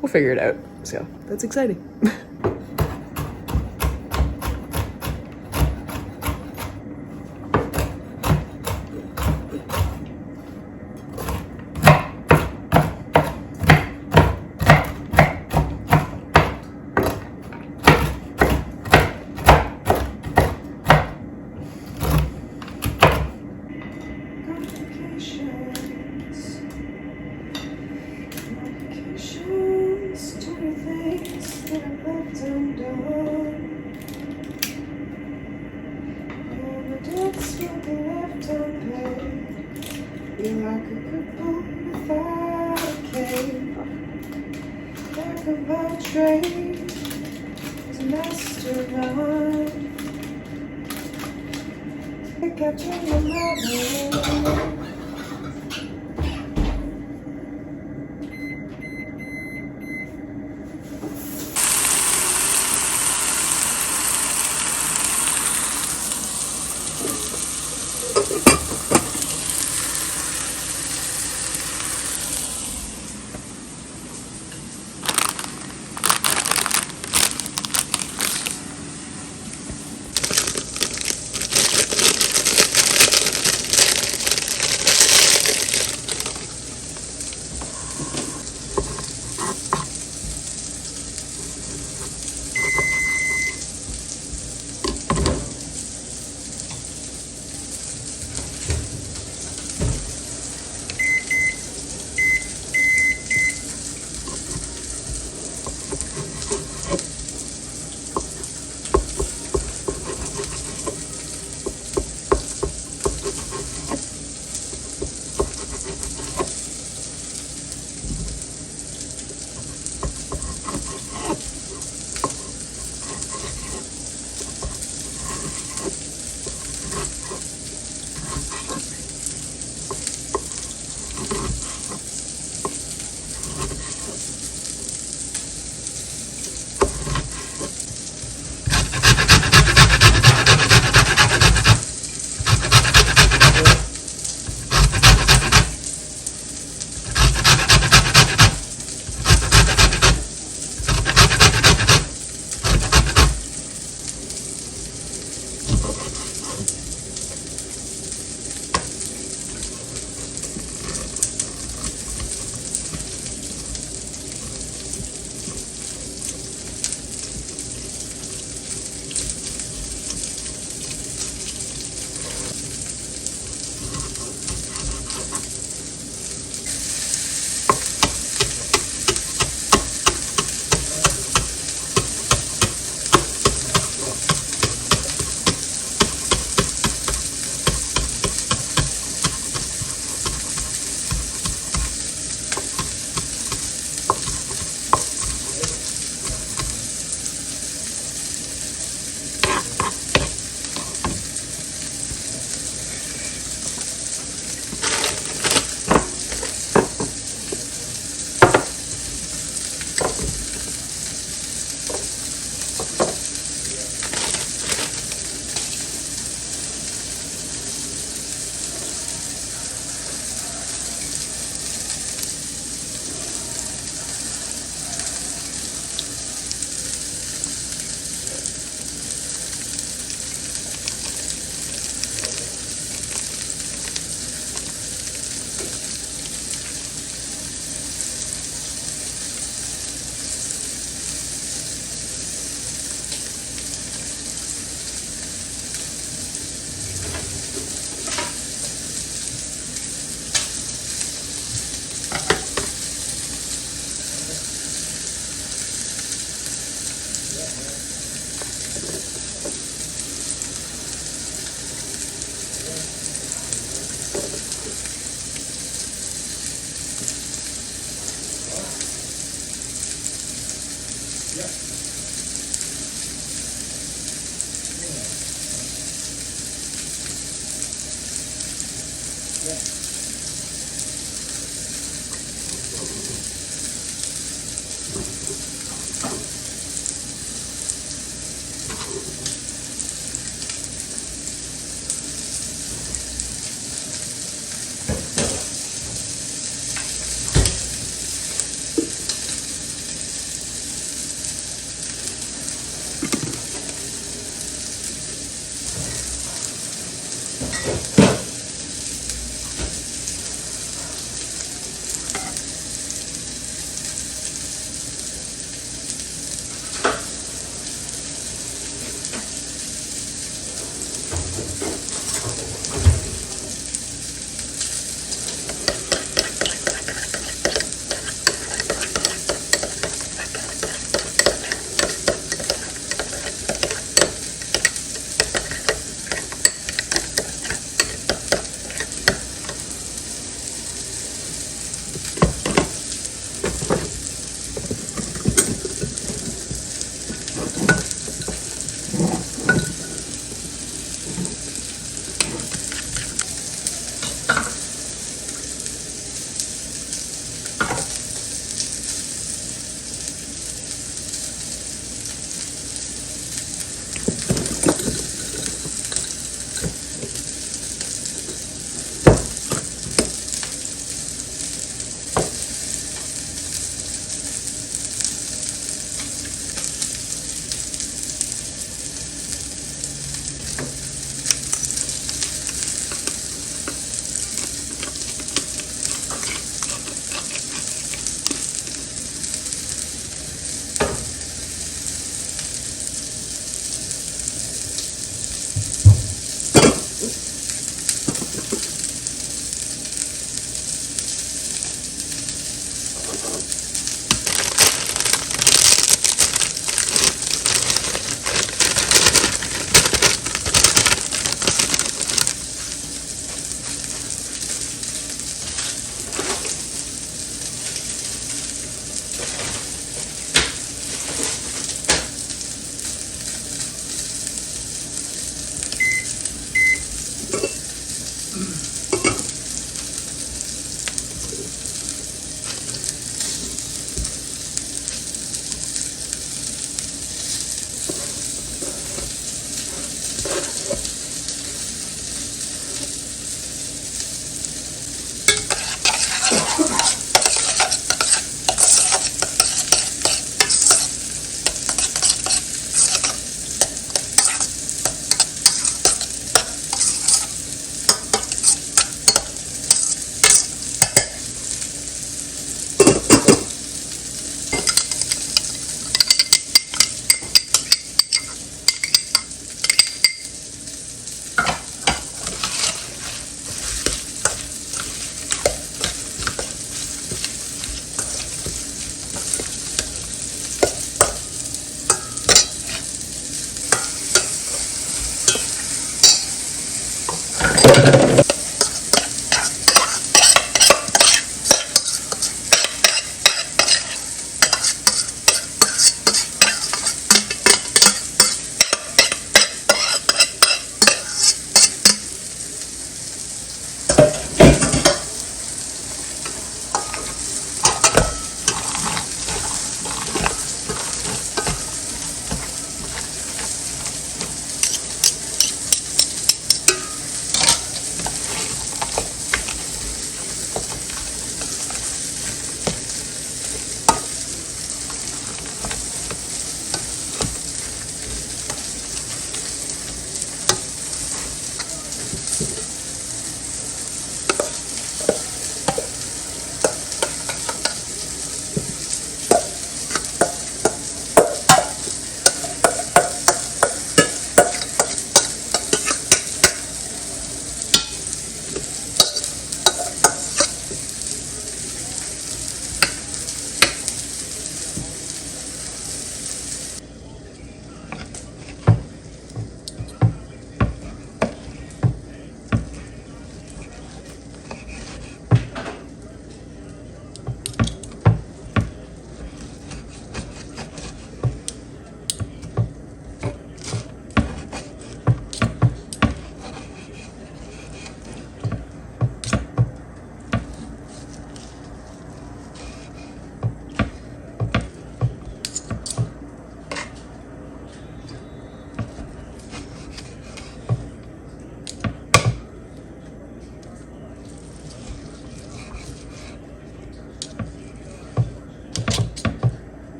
[SPEAKER 1] we'll figure it out. So that's exciting.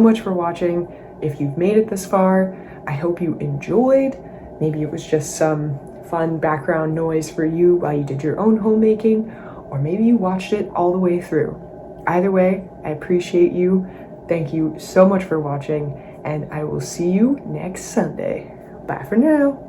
[SPEAKER 1] much for watching. If you've made it this far, I hope you enjoyed. Maybe it was just some fun background noise for you while you did your own homemaking, or maybe you watched it all the way through. Either way, I appreciate you. Thank you so much for watching, and I will see you next Sunday. Bye for now.